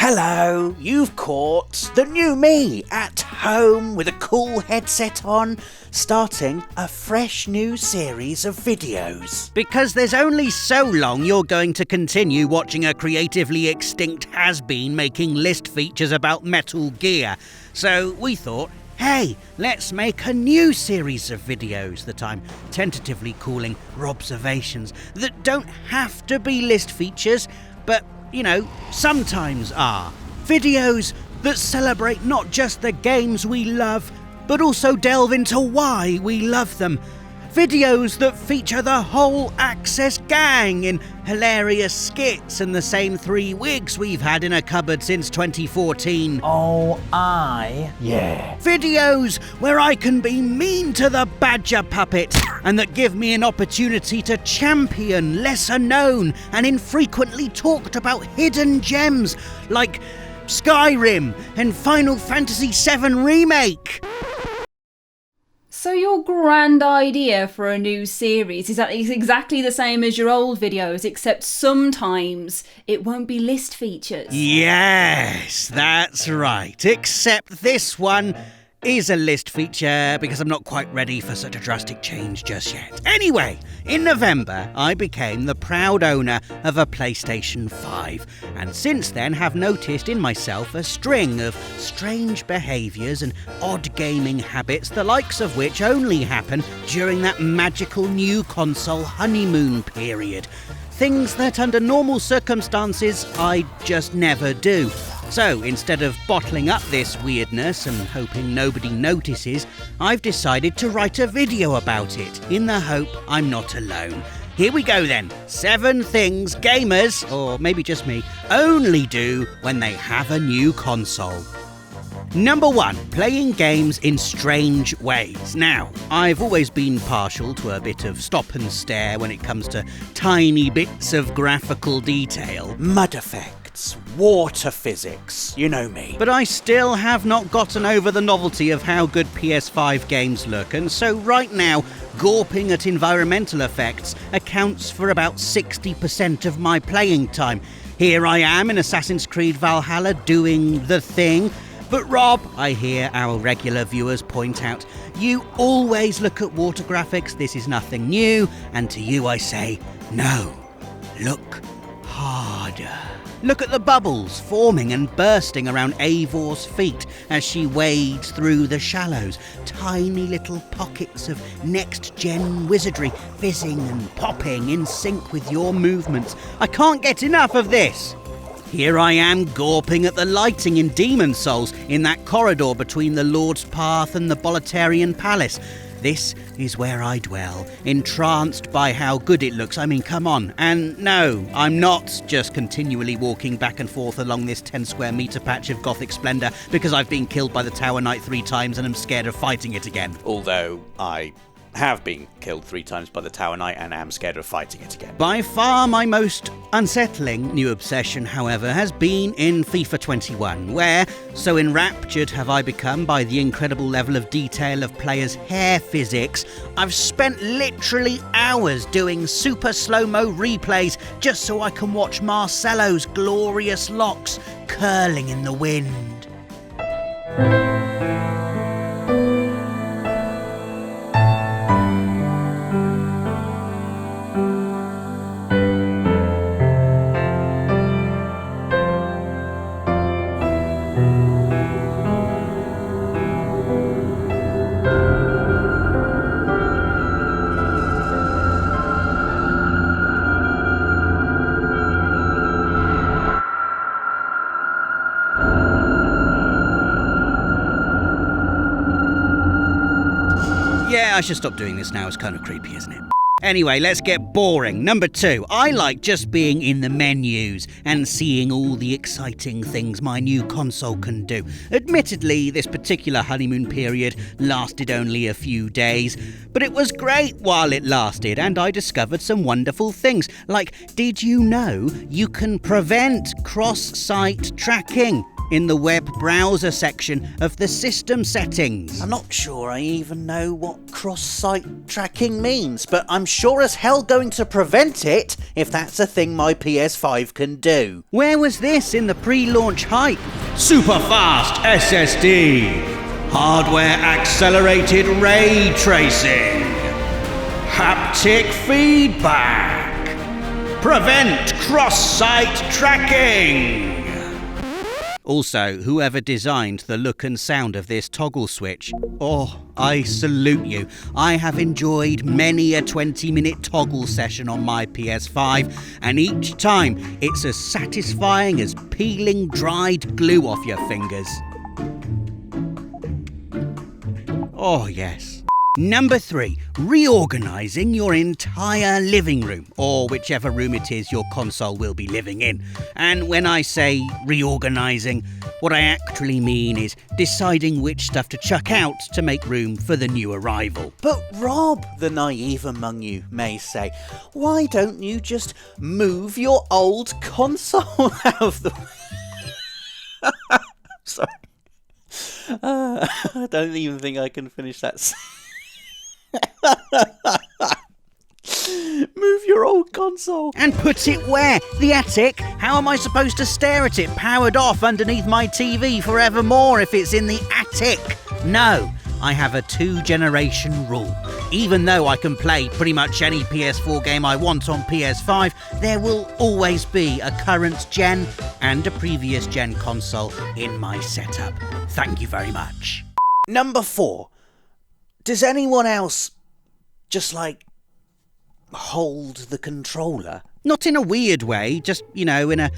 Hello, you've caught the new me at home with a cool headset on, starting a fresh new series of videos. Because there's only so long you're going to continue watching a creatively extinct has-been making list features about Metal Gear. So we thought, hey, let's make a new series of videos that I'm tentatively calling Robservations, that don't have to be list features, but sometimes are. Videos that celebrate not just the games we love, but also delve into why we love them. Videos that feature the whole Access gang in hilarious skits and the same 3 wigs we've had in a cupboard since 2014. Yeah. Videos where I can be mean to the badger puppet and that give me an opportunity to champion lesser known and infrequently talked about hidden gems like Skyrim and Final Fantasy VII Remake. So your grand idea for a new series is that it's exactly the same as your old videos, except sometimes it won't be list features. Yes, that's right. Except this one is a list feature because I'm not quite ready for such a drastic change just yet. Anyway, in November, I became the proud owner of a PlayStation 5, and since then have noticed in myself a string of strange behaviours and odd gaming habits, the likes of which only happen during that magical new console honeymoon period. Things that under normal circumstances I just never do. So instead of bottling up this weirdness and hoping nobody notices, I've decided to write a video about it in the hope I'm not alone. Here we go then. 7 things gamers, or maybe just me, only do when they have a new console. Number 1, playing games in strange ways. Now, I've always been partial to a bit of stop and stare when it comes to tiny bits of graphical detail. Mud effects, water physics, you know me. But I still have not gotten over the novelty of how good PS5 games look, and so right now, gawping at environmental effects accounts for about 60% of my playing time. Here I am in Assassin's Creed Valhalla doing the thing. But Rob, I hear our regular viewers point out, you always look at water graphics, this is nothing new, and to you I say, no, look harder. Look at the bubbles forming and bursting around Eivor's feet as she wades through the shallows. Tiny little pockets of next-gen wizardry fizzing and popping in sync with your movements. I can't get enough of this. Here I am gawping at the lighting in Demon Souls in that corridor between the Lord's Path and the Bolitarian Palace. This is where I dwell, entranced by how good it looks. I mean, come on. And no, I'm not just continually walking back and forth along this 10 square metre patch of gothic splendour because I've been killed by the Tower Knight 3 times and am scared of fighting it again. Although I have been killed 3 times by the Tower Knight and am scared of fighting it again. By far my most unsettling new obsession, however, has been in FIFA 21, where, so enraptured have I become by the incredible level of detail of players' hair physics, I've spent literally hours doing super slow-mo replays just so I can watch Marcelo's glorious locks curling in the wind. Yeah, I should stop doing this now. It's kind of creepy, isn't it? Anyway, let's get boring. Number 2, I like just being in the menus and seeing all the exciting things my new console can do. Admittedly, this particular honeymoon period lasted only a few days, but it was great while it lasted, and I discovered some wonderful things. Like, did you know you can prevent cross-site tracking in the web browser section of the system settings? I'm not sure I even know what cross-site tracking means, but I'm I'm sure as hell going to prevent it if that's a thing my PS5 can do. Where was this in the pre-launch hype? Super fast SSD. Hardware accelerated ray tracing. Haptic feedback. Prevent cross-site tracking. Also, whoever designed the look and sound of this toggle switch, oh, I salute you. I have enjoyed many a 20-minute toggle session on my PS5, and each time it's as satisfying as peeling dried glue off your fingers. Oh, yes. Number 3, reorganizing your entire living room, or whichever room it is your console will be living in. And when I say reorganizing, what I actually mean is deciding which stuff to chuck out to make room for the new arrival. But Rob, the naive among you may say, why don't you just move your old console out of the... Sorry. I don't even think I can finish that. Move your old console. And put it where? The attic? How am I supposed to stare at it powered off underneath my TV forevermore if it's in the attic? No, I have a 2-generation rule. Even though I can play pretty much any PS4 game I want on PS5, there will always be a current gen and a previous gen console in my setup. Thank you very much. Number 4. Does anyone else just, hold the controller? Not in a weird way, just, in a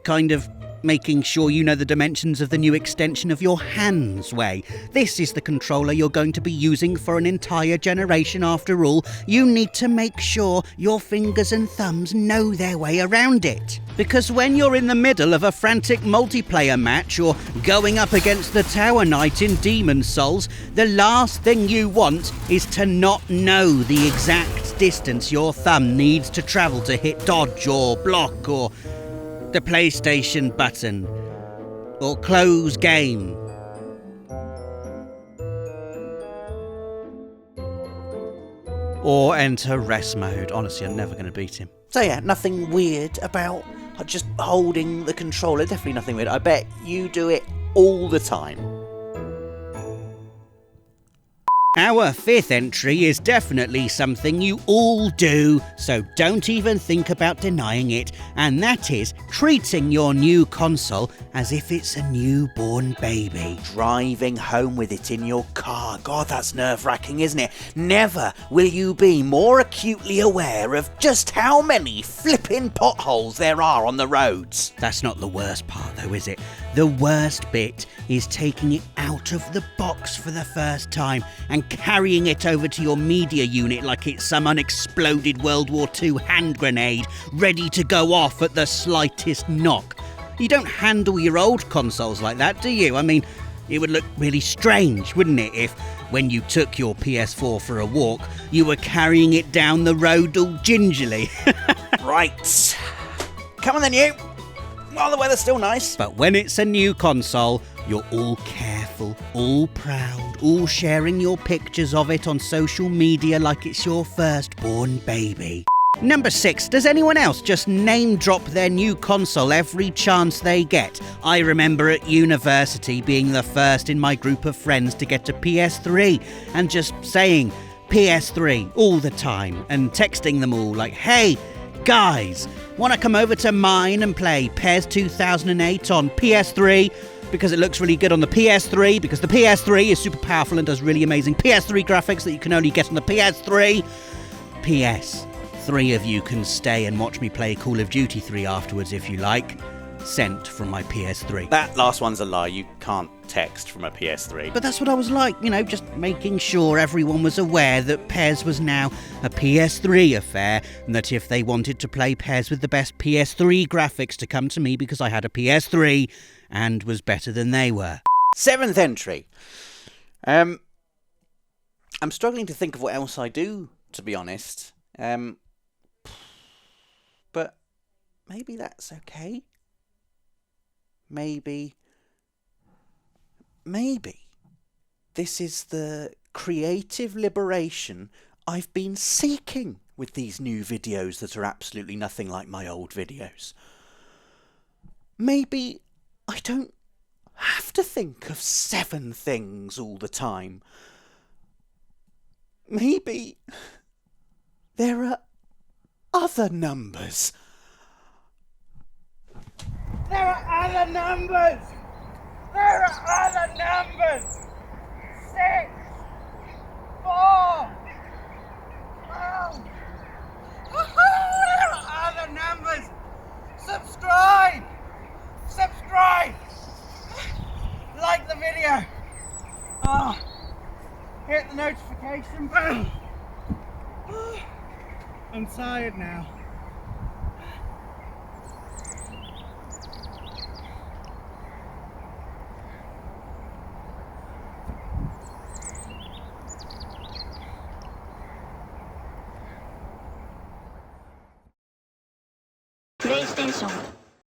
kind of making sure you know the dimensions of the new extension of your hands way. This is the controller you're going to be using for an entire generation after all. You need to make sure your fingers and thumbs know their way around it. Because when you're in the middle of a frantic multiplayer match or going up against the Tower Knight in Demon's Souls, the last thing you want is to not know the exact distance your thumb needs to travel to hit dodge or block or the PlayStation button, or close game. Or enter rest mode. Honestly, I'm never going to beat him. So yeah, nothing weird about just holding the controller. Definitely nothing weird. I bet you do it all the time. Our 5th entry is definitely something you all do, so don't even think about denying it, and that is treating your new console as if it's a newborn baby. Driving home with it in your car. God, that's nerve-wracking, isn't it? Never will you be more acutely aware of just how many flipping potholes there are on the roads. That's not the worst part though, is it? The worst bit is taking it out of the box for the first time and carrying it over to your media unit like it's some unexploded World War II hand grenade ready to go off at the slightest knock. You don't handle your old consoles like that, do you? I mean, it would look really strange, wouldn't it, if when you took your PS4 for a walk, you were carrying it down the road all gingerly. Right. Come on then, you. While the weather's still nice. But when it's a new console, you're all careful, all proud, all sharing your pictures of it on social media like it's your firstborn baby. Number 6, does anyone else just name drop their new console every chance they get? I remember at university being the first in my group of friends to get a PS3 and just saying PS3 all the time and texting them all like, hey, guys, want to come over to mine and play PES 2008 on PS3? Because it looks really good on the PS3, because the PS3 is super powerful and does really amazing PS3 graphics that you can only get on the PS3. PS, 3 of you can stay and watch me play Call of Duty 3 afterwards if you like. Sent from my PS3. That last one's a lie. You can't text from a PS3. But that's what I was like, just making sure everyone was aware that PES was now a PS3 affair, and that if they wanted to play PES with the best PS3 graphics to come to me because I had a PS3 and was better than they were. 7th entry. I'm struggling to think of what else I do, to be honest. But maybe that's okay. Maybe this is the creative liberation I've been seeking with these new videos that are absolutely nothing like my old videos. Maybe I don't have to think of 7 things all the time. Maybe there are other numbers. There are other numbers! There are other numbers! 6, 4, 12. There are other numbers! Subscribe! Subscribe! Like the video! Hit the notification bell! I'm tired now. PlayStation